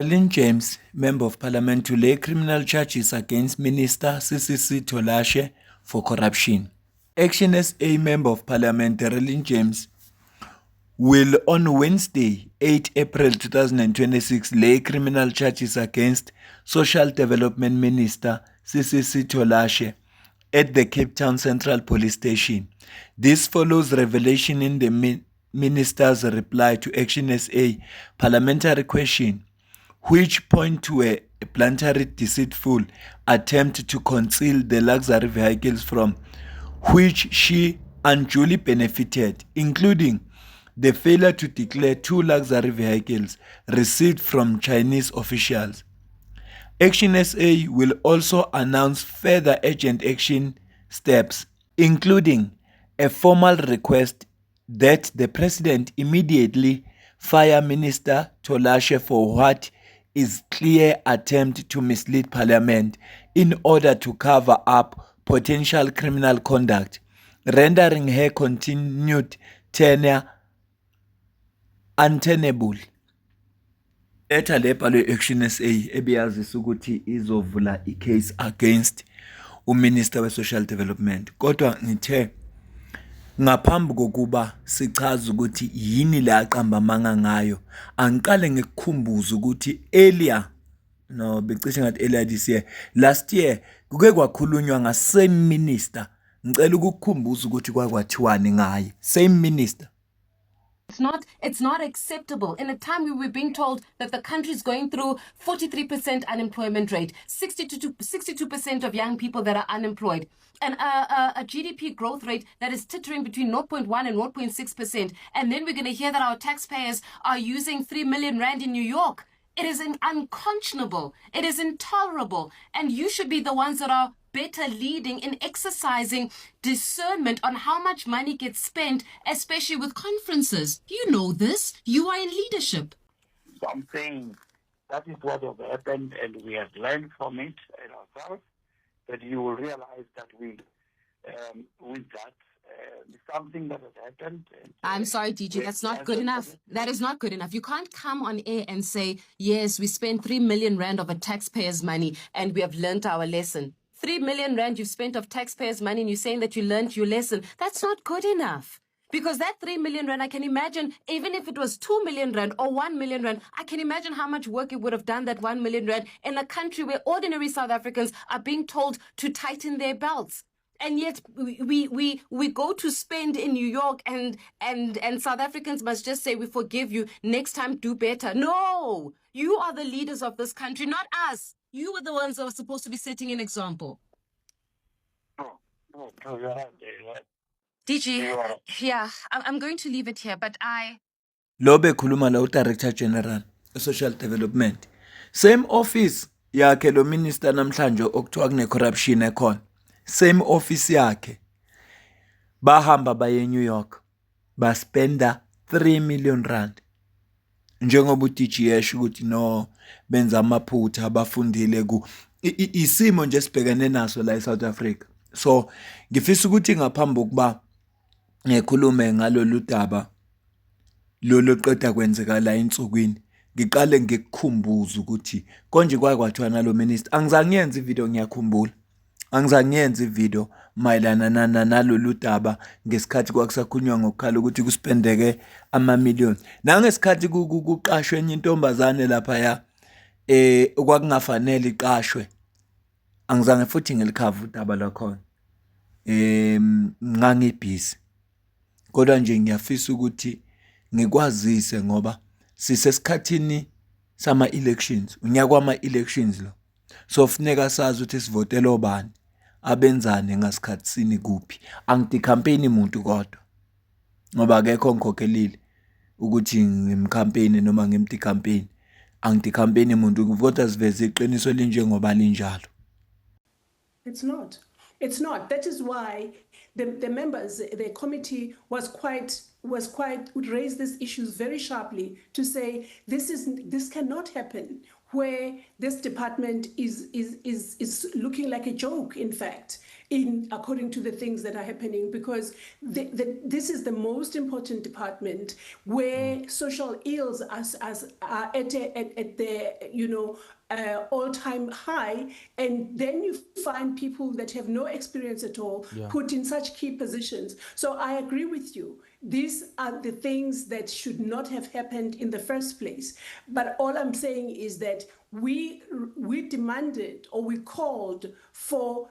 Lynn James, Member of Parliament, to lay criminal charges against Minister CCC Tolashe for corruption. Action SA Member of Parliament, Lynn James, will on Wednesday, 8 April 2026, lay criminal charges against Social Development Minister CCC Tolashe at the Cape Town Central Police Station. This follows revelation in the minister's reply to Action SA parliamentary question, which point to a bluntly deceitful attempt to conceal the luxury vehicles from which she unduly benefited, including the failure to declare 2 luxury vehicles received from Chinese officials. Action SA will also announce further urgent action steps, including a formal request that the President immediately fire Minister Tolashe for what is clear attempt to mislead Parliament in order to cover up potential criminal conduct, rendering her continued tenure untenable. Letha lebhalwe Action SA ebiyazisa ukuthi izovula icase against uMinister we-Social Development. Kodwa ngithe ngaphambi kokuba sichaze ukuthi yini le aqamba amanga ngayo, angiqale ngikukhumbuze ukuthi becishe ngathi earlier this year, last year kuke kwakhulunywa nga-same minister. Ngicela ukukukhumbuza ukuthi kwakwathiwani ngaye, same minister. It's not acceptable. In a time we were being told that the country is going through 43% unemployment rate, 62% of young people that are unemployed, and a GDP growth rate that is tittering between 0.1 and 0.6%. And then we're going to hear that our taxpayers are using 3 million rand in New York. It is unconscionable. It is intolerable. And you should be the ones that are better leading in exercising discernment on how much money gets spent, especially with conferences. You know this. You are in leadership. So I'm saying that is what has happened, and we have learned from it and ourselves, that you will realize that with that, something that has happened. And, I'm sorry, DJ, that's not good enough. That is not good enough. You can't come on air and say, yes, we spent 3 million rand of a taxpayer's money and we have learnt our lesson. 3 million rand you've spent of taxpayers' money and you're saying that you learned your lesson. That's not good enough. Because that 3 million rand, I can imagine, even if it was 2 million rand or 1 million rand, I can imagine how much work it would have done, that 1 million rand, in a country where ordinary South Africans are being told to tighten their belts. And yet we go to spend in New York and South Africans must just say, we forgive you, next time do better. No, you are the leaders of this country, not us. You were the ones that were supposed to be setting an example. No, you're right. DG, yeah, I'm going to leave it here, but Lobe khuluma la uDirector General Social Development. Same office yakhe lo minister namhlanje okuthiwa kune corruption ekhona. Same office yakhe. Bahamba baye New York. Baspenda 3 million rand. Njengoba uDG yesho ukuthi no benza amaphutha abafundile ku isimo nje sibhekene naso la eSouth Africa. So ngifisa ukuthi ngaphambi kokuba ngikhulume ngalolu daba lolo qeda kwenzeka la insukwini, ngiqale ngikukhumbuza ukuthi konje kwathiwa nalo minister, angizange ngiyenze ivideo, ngiyakhumbula angizange ngiyenze ivideo mayelana nalolu daba ngesikhathi kwakusakhulunywa ngokukhala ukuthi kuspendeke ama-million. Nangesikhathi kuqashwe enye intombazane lapha ya okwakungafanele iqashwe, angizange futhi ngilikhava udaba lakhona, ngangibhizi. Kodwa nje ngiyafisa ukuthi ngikwazise ngoba sisesikhathini sama-elections, unyaka wama-elections lo. So funeka sazi ukuthi sivotele obani, abenzane ngasikhathi sini kuphi. Angidikhampeyini muntu kodwa, ngoba akekho ngikhokhelile ukuthi ngimkhampeyini noma ngimdikhampeyini. Angidikhampeyini muntu, kodwa siveze iqiniso linjengoba linjalo. It's not. It's not. That is why the members, the committee would raise these issues very sharply to say this cannot happen, where this department is looking like a joke, in fact. according to the things that are happening, because this is the most important department where social ills are at the all-time high, and then you find people that have no experience at all put in such key positions. So I agree with you. These are the things that should not have happened in the first place. But all I'm saying is that we demanded, or we called for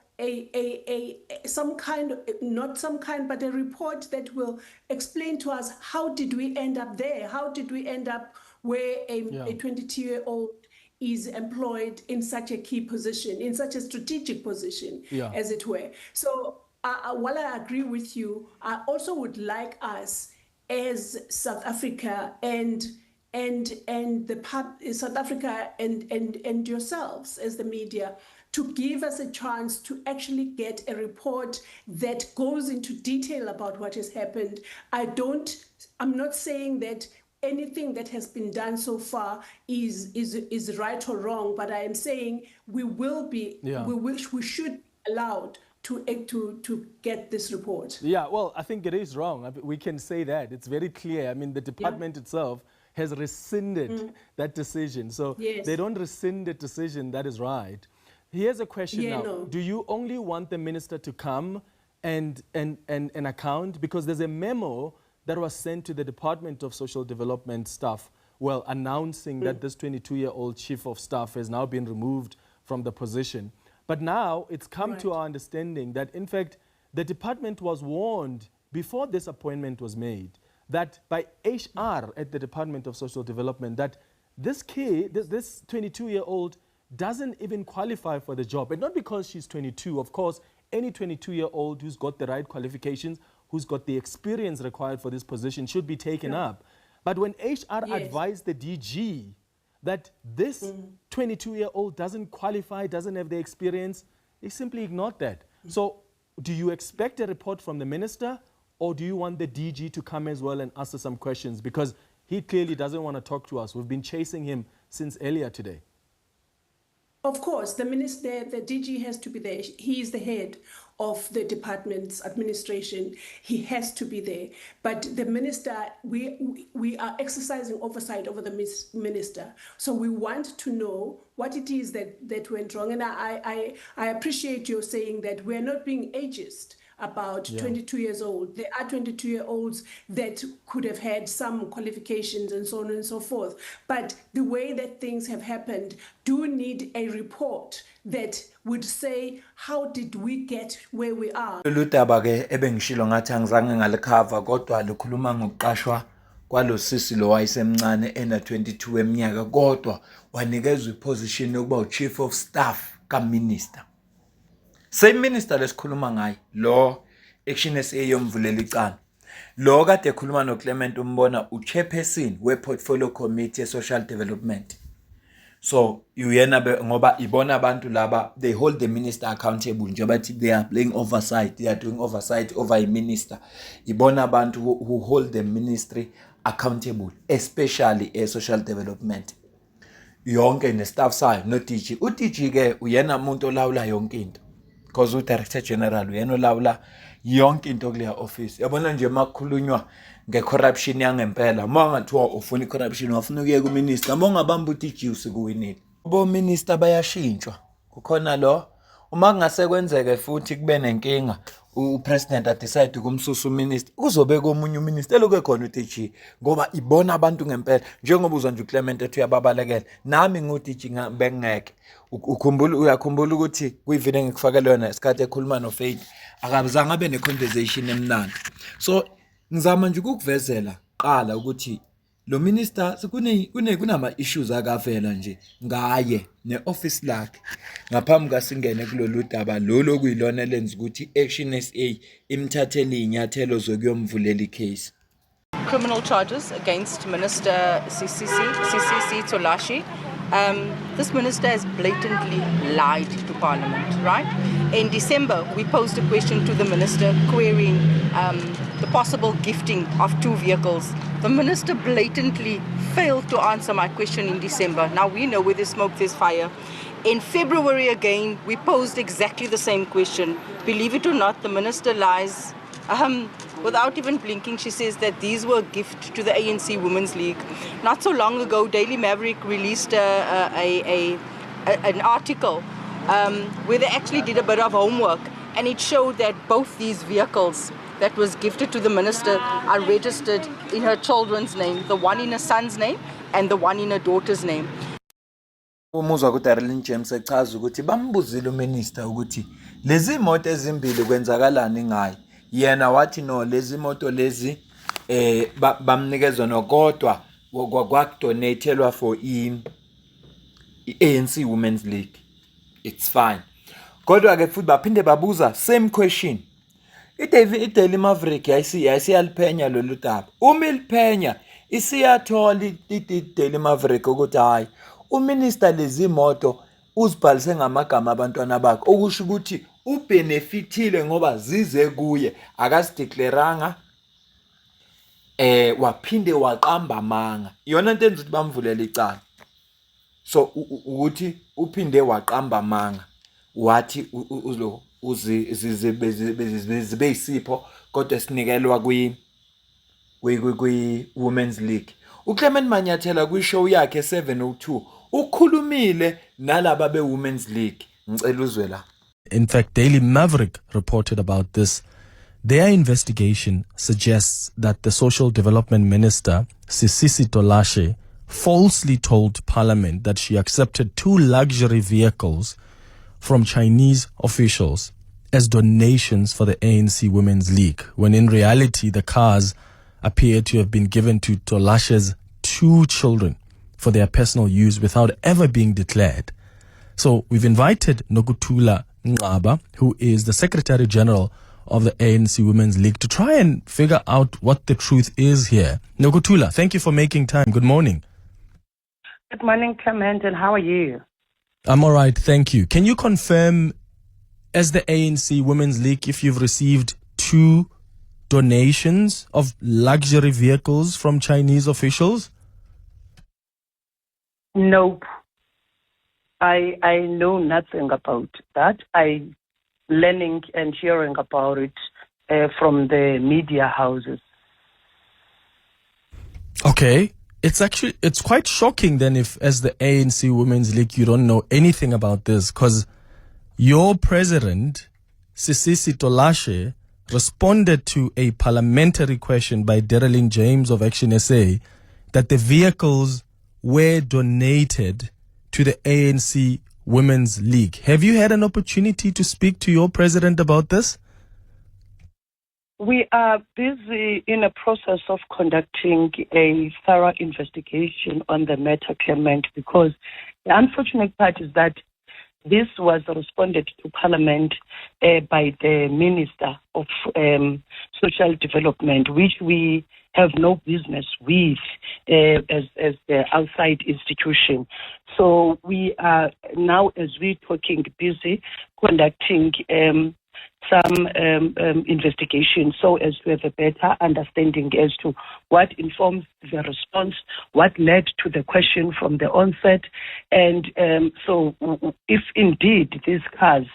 some kind of, not some kind, but a report that will explain to us how did we end up there? How did we end up where a 22-year-old is employed in such a key position, in such a strategic position, as it were. So while I agree with you, I also would like us as South Africa and South Africa and yourselves as the media to give us a chance to actually get a report that goes into detail about what has happened. I'm not saying that anything that has been done so far is right or wrong, but I am saying we should be allowed to get this report. Yeah, well, I think it is wrong. We can say that. It's very clear. I mean, the department itself has rescinded that decision. So they don't rescind the decision, that is right. Here's a question now. No. Do you only want the minister to come and account? Because there's a memo that was sent to the Department of Social Development staff, well, announcing that this 22-year-old chief of staff has now been removed from the position. But now it's come to our understanding that, in fact, the department was warned before this appointment was made that by HR at the Department of Social Development that this 22-year-old doesn't even qualify for the job. And not because she's 22. Of course, any 22-year-old who's got the right qualifications, who's got the experience required for this position should be taken up. But when HR advised the DG that this 22-year-old doesn't qualify, doesn't have the experience, they simply ignored that. So do you expect a report from the minister, or do you want the DG to come as well and ask us some questions? Because he clearly doesn't want to talk to us. We've been chasing him since earlier today. Of course, the minister, the DG has to be there. He is the head of the department's administration. He has to be there. But the minister, we are exercising oversight over the minister. So we want to know what it is that went wrong. And I appreciate you saying that we're not being ageist about 22 years old. There are 22-year-olds that could have had some qualifications and so on and so forth. But the way that things have happened do need a report that would say, how did we get where we are? Lutaba ke ebengishilo ngathi angizange ngalikhava kodwa likhuluma ngokuqashwa kwalosisi lo wayesemncane ena 22 eminyaka kodwa wanikezwe iposition yokuba uchief of staff kaminister. Same minister lesikhuluma ngaye lo Action SA yomvulela icala. Lo kade ekhuluma noClement umbona uchairperson weportfolio committee social development. So uyena ngoba ibona abantu laba they hold the minister accountable njengoba they are playing oversight, they are doing oversight over a minister. Ibona abantu who hold the ministry accountable, especially a social development. Yonke nestaff sayo no DG. UDG ke uyena umuntu olawula yonke into. Because uDirector General uyena olawula yonke into kuleya office. Yabona nje makhulunywa ngecorruption yangempela. Mangathiwa ufuna icorruption wafuna ukuye kuminister. Mongabamba uDG usikuwinile. Bo minister bayashintshwa. Kukhona lo uma kungase kwenzeke futhi kube nenkinga upresident adecide ukumsusa uminister kuzobe komunye uminister lokho ekhona uDG ngoba ibona abantu ngempela njengoba uzwa nje uClement ethi uyababalekela nami nguDG bengeke uyakhumbula ukuthi kuyivile ngikufakela yona isikhathi ekhuluma noFaith akabizanga abe neconversation emnandi. So ngizama nje ukukuvezela qala ukuthi lo minister kunama issues akavela nje ngaye neoffice lakhe ngaphambi kasingene kulolu daba lo kuyilona lenza ukuthi Action SA imthathele inyathelo zokuyomvulela icase. Criminal charges against Minister Sisisi Tolashi. This minister has blatantly lied to Parliament, right? In December, we posed a question to the minister querying the possible gifting of 2 vehicles. The minister blatantly failed to answer my question in December. Now we know where there's smoke, there's fire. In February again, we posed exactly the same question. Believe it or not, the minister lies without even blinking. She says that these were a gift to the ANC Women's League. Not so long ago, Daily Maverick released an article where they actually did a bit of homework, and it showed that both these vehicles that was gifted to the minister are registered in her children's name, the one in her son's name and the one in her daughter's name. Umuzwa kuDarlene James echaza ukuthi bambuzile uminister ukuthi lezi moto ezimbili kwenzakalani ngayo. Yena wathi no, lezi moto lezi bamnikezwa nokodwa kwakudonatelwa for ANC Women's League. It's fine. Kodwa ke futhi baphinde babuza same question. iDaily Maverick yayisiyaliphenya lolu daba. Uma iliphenya isiyathola iDaily Maverick ukuthi hayi uminister lezi moto uzibhalise ngamagama abantwana bakhe, okusho ukuthi ubenefitile ngoba zize kuye, akasideclaranga waphinde waqamba amanga. Iyona into enza ukuthi bamvulela icala. So ukuthi uphinde waqamba amanga, wathi zibe isipho kodwa sinikelwa kwi Women's League. uClement Manyathela kwishow yakhe 702 ukhulumile nalaba be-Women's League. Ngicela uzwe la. In fact, Daily Maverick reported about this. Their investigation suggests that the Social Development Minister, Sisisi Tolashe, falsely told Parliament that she accepted 2 luxury vehicles from Chinese officials as donations for the ANC Women's League, when in reality the cars appear to have been given to Tolashe's 2 children for their personal use without ever being declared. So we've invited Nokuthula Nqaba, who is the Secretary General of the ANC Women's League, to try and figure out what the truth is here. Nokuthula, thank you for making time. Good morning. Good morning, Clement, and how are you? I'm all right, thank you. Can you confirm, as the ANC Women's League, if you've received 2 donations of luxury vehicles from Chinese officials? Nope. I know nothing about that. I'm learning and hearing about it from the media houses. Okay. It's quite shocking then if, as the ANC Women's League, you don't know anything about this, because your president, Sisisi Tolashe, responded to a parliamentary question by Darlene James of Action SA that the vehicles were donated to the ANC Women's League. Have you had an opportunity to speak to your president about this? We are busy in a process of conducting a thorough investigation on the matter, Clement, because the unfortunate part is that this was responded to Parliament by the Minister of Social Development, which we have no business with as the outside institution. So we are now, as we're talking, busy conducting some investigation so as to have a better understanding as to what informs the response, what led to the question from the onset, and so if indeed these cars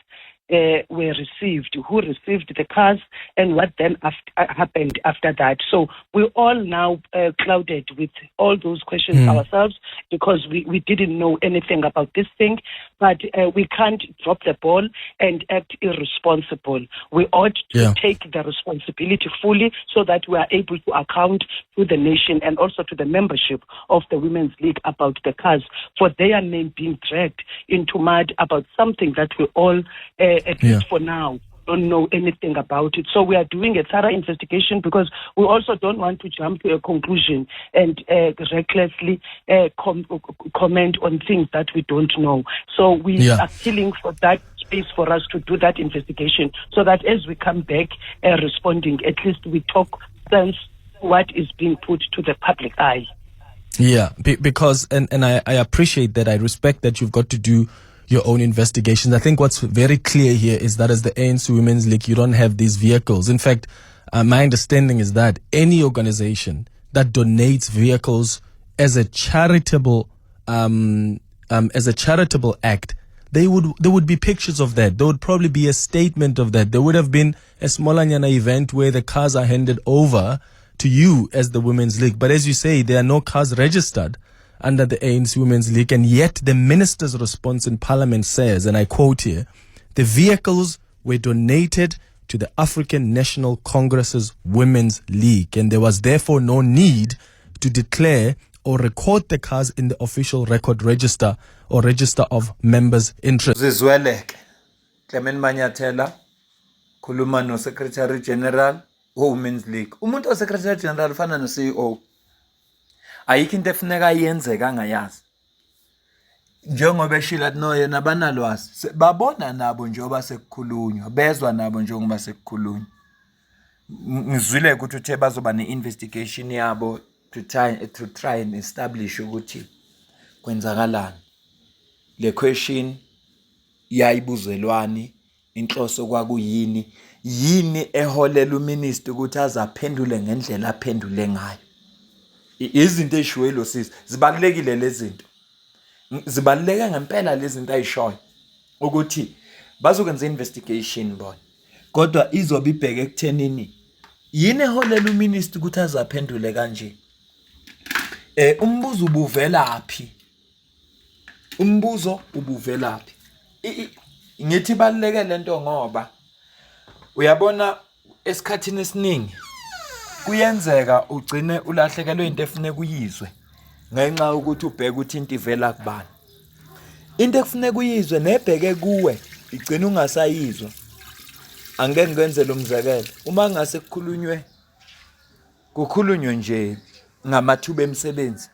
were received, who received the cars, and what then happened after that. So we're all now clouded with all those questions ourselves, because we didn't know anything about this thing, but we can't drop the ball and act irresponsible. We ought to take the responsibility fully so that we are able to account to the nation and also to the membership of the Women's League about the cars, for their name being dragged into mud about something that we all at least for now don't know anything about it. So we are doing a thorough investigation, because we also don't want to jump to a conclusion and recklessly comment on things that we don't know. So we are appealing for that space for us to do that investigation, so that as we come back responding, at least we talk sense what is being put to the public eye. Yeah, because, and I appreciate that. I respect that you've got to do your own investigations. I think what's very clear here is that as the ANC Women's League, you don't have these vehicles. In fact, my understanding is that any organization that donates vehicles as a charitable act there would be pictures of that. There would probably be a statement of that. There would have been a Smolanyana event where the cars are handed over to you as the Women's League. But as you say, there are no cars registered under the ANC Women's League, and yet the minister's response in Parliament says, and I quote here, the vehicles were donated to the African National Congress's Women's League, and there was therefore no need to declare or record the cars in the official record register or register of members' interest. Zizweleke Clement Manyathela khuluma no Secretary General Women's League. Umuntu o Secretary General ufana no CEO. Ayikho into efuneka yenzeka angayazi. Njengoba eshila no yena banalwazi. Babona nabo njengoba sekukhulunywa, bezwa nabo njengoba sekukhulunywa. Ngizwile ukuthi uthe bazoba ne-investigation yabo to try and establish ukuthi kwenzakalani. Le question yayibuzelwani, inhloso kwakuyini, yini eholela uminister ukuthi azaphendule ngendlela aphendule ngayo. Izinto eshiwe lo sisi zibalekile lezi zinto. Zibaleka ngempela lezi zinto ayishoyo ukuthi bazokwenza investigation bona. Kodwa izobe ibheke ekuthenini yini eholela uminister ukuthi azaphendule kanje. Umbuzo ubuvelaphi? Umbuzo ubuvelaphi? Ngithi baleke lento ngoba uyabona esikhathini esiningi kuyenzeka ugcine ulahlekelwe into efune kuyizwe ngenxa ukuthi ubheke ukuthi into ivela kubani. Into ekufune kuyizwe nebheke kuwe igcina ungasayizwa. Angeke ngenzele umzekelo. Uma ngase kukhulunywe nje ngamathuba emisebenzi.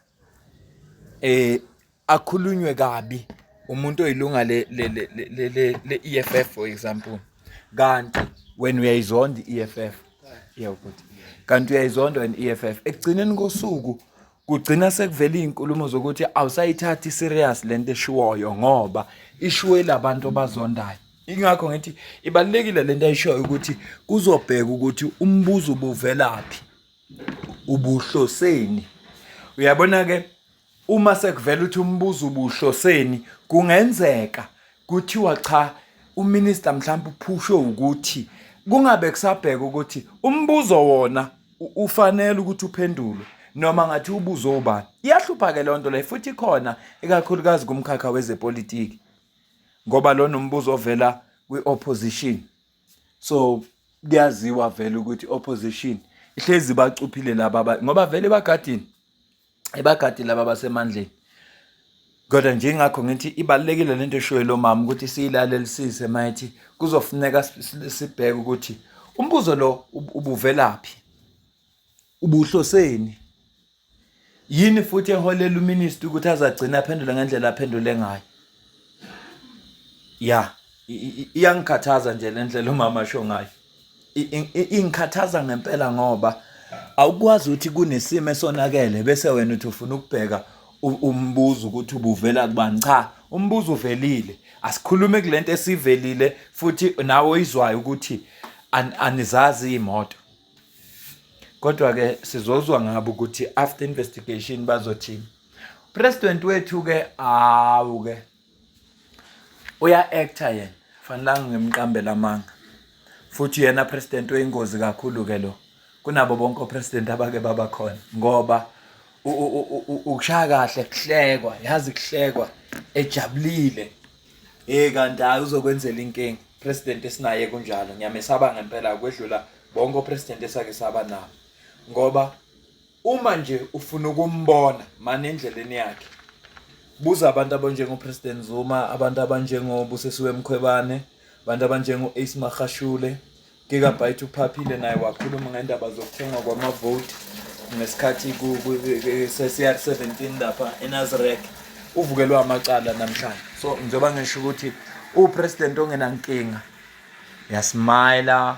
Akhulunywe kabi umuntu oyilunga le EFF for example. Kanti when uyayizonda EFF yawukuthi kanti uyayizonda EFF ekugcineni kosuku kugcina sekuvela izinkulumo zokuthi awusayithathi serious lento eshiwoyo ngoba ishiwe labantu abazondayo. Ingakho ngithi ibalekile lento ayishoyo ukuthi kuzobheka ukuthi umbuzo ubuvelaphi, ubuhloseni. Uyabona ke uma sekuvela ukuthi umbuzo ubuhloseni kungenzeka kuthiwa cha uminister mhlawumbe uphushe ukuthi kungabe kusabheka ukuthi umbuzo wona ufanele ukuthi uphendulwe noma ngathi ubuzo ubani. Iyahlupha ke lonto le futhi khona ikakhulukazi kumkhakha wezepolitiki ngoba lo nombuzo ovela kwi-opposition. So kuyaziwa vele ukuthi opposition ihlezi bacuphile laba ngoba vele ebagadi laba basemandleni. Kodwa nje ngakho ngithi ibalekile lento eshoyo lo mama ukuthi siyilalelisise mayithi kuzofuneka sibheke ukuthi umbuzo lo ubuvelaphi, ubuhloseni, yini futhi eholela uminister ukuthi azagcina aphendula ngendlela aphendule ngayo. Ya iyangikhathaza nje lendlela umama asho ngayo. Ingikhathaza ngempela ngoba awukwazi ukuthi kunesimo esonakele bese wena uthi ufuna ukubheka umbuzo ukuthi ubuvela kubani. Cha, umbuzo uvelile. Asikhulume kulento esivelile futhi nawe izwayo ukuthi anizazi imoto. Kodwa ke sizozwa ngabo ukuthi after investigation bazothini. President wethu ke uya actor yena. Fanele ngimqambela amanga. Futhi yena president oyingozi kakhulu ke lo. Kunabo bonke opresident abake baba khona ngoba ukushaya kahle kuhlekwa, yazi kuhlekwa ejabulile. Kanti uzokwenzela inkinga. President esinaye kunjalo. Ngiyamesaba ngempela kwedlula bonke opresident esake saba nabo. Ngoba uma nje ufuna ukumbona manje endleleni yakhe. Buza abantu abanjengo President Zuma, abantu abanjengo Busisiwe Mkhwebane, abantu abanjengo Ace Magashule, Gigabyte uphaphile naye wakhuluma ngendaba zokuthengwa kwamavote ngesikhathi se-CR17 lapha eNazareth. Uvukelwa amacala namhlanje. So njengoba ngisho ukuthi upresident ongenankinga yasmile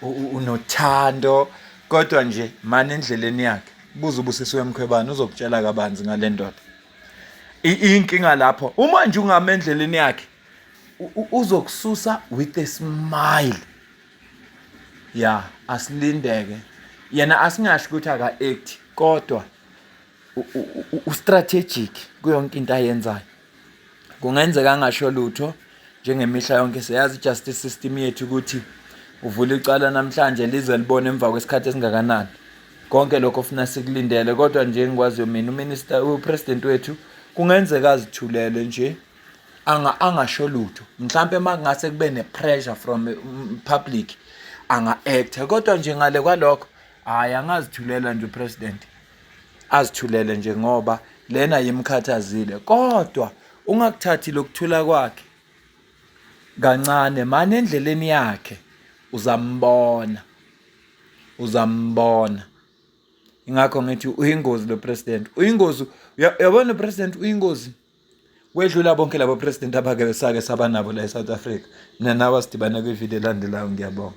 unothando kodwa nje manje endleleni yakhe. Buza uBusisiwe Mkhwebane uzokutshela kabanzi ngale ndoda. Inkinga lapho uma nje ungamendleleni yakhe uzokususa with a smile. Ya asilindeke yena asingasho ukuthi aka act kodwa u strategic kuyonke into ayenzayo. kungenzeka angasho lutho njengemihla yonke. Siyazi i-justice system yethu ukuthi uvula icala namhlanje lize libone emva kwesikhathi esingakanani. Konke lokho ufuna sikulindele, kodwa nje ngikwaziyo mina upresident wethu kungenzeka azithulele nje angasho lutho. Mhlambe makungase kube ne-pressure from public anga-acta, kodwa nje ngale kwalokho hayi angazithulela nje upresident, azithulele nje ngoba lena yimkhathazile. Kodwa ungakuthathi lokuthula kwakhe kancane, manje endleleni yakhe uzambona. Ingakho ngithi uyingozi lo president, uyingozi. Uyabona upresident uyingozi wedlula bonke labo president abake sake saba nabo la eSouth Africa. Mina nawe sidibane kwivideo elandelayo. Ngiyabonga.